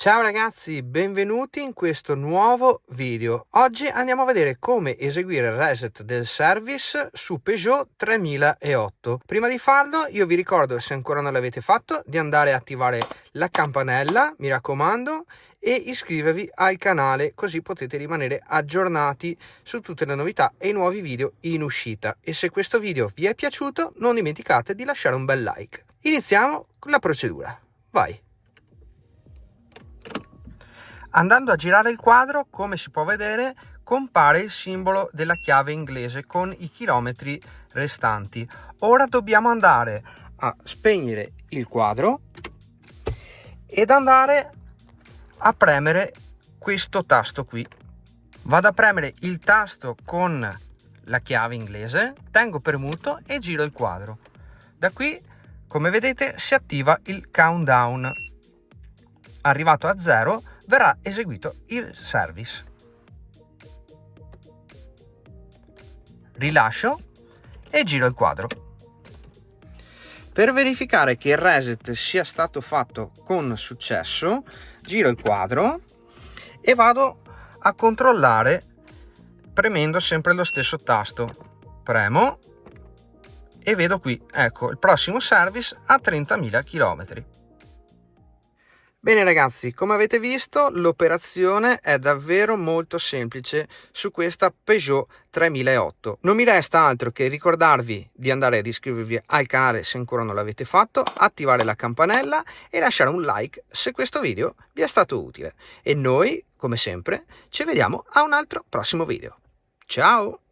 Ciao ragazzi, benvenuti in questo nuovo video. Oggi andiamo a vedere come eseguire il reset del service su Peugeot 3008. Prima di farlo io vi ricordo, se ancora non l'avete fatto, di andare a attivare la campanella, mi raccomando, e iscrivervi al canale, così potete rimanere aggiornati su tutte le novità e i nuovi video in uscita. E se questo video vi è piaciuto, non dimenticate di lasciare un bel like. Iniziamo con la procedura. Vai! Andando a girare il quadro, come si può vedere, compare il simbolo della chiave inglese con i chilometri restanti. Ora dobbiamo andare a spegnere il quadro ed andare a premere questo tasto qui. Vado a premere il tasto con la chiave inglese, tengo premuto e giro il quadro. Da qui, come vedete, si attiva il countdown. Arrivato a 0 verrà eseguito il service. Rilascio e giro il quadro. Per verificare che il reset sia stato fatto con successo, giro il quadro e vado a controllare premendo sempre lo stesso tasto. Premo e vedo qui, ecco, il prossimo service a 30.000 km. Bene ragazzi, come avete visto l'operazione è davvero molto semplice su questa Peugeot 3008. Non mi resta altro che ricordarvi di andare ad iscrivervi al canale se ancora non l'avete fatto, attivare la campanella e lasciare un like se questo video vi è stato utile. E noi, come sempre, ci vediamo a un altro prossimo video. Ciao!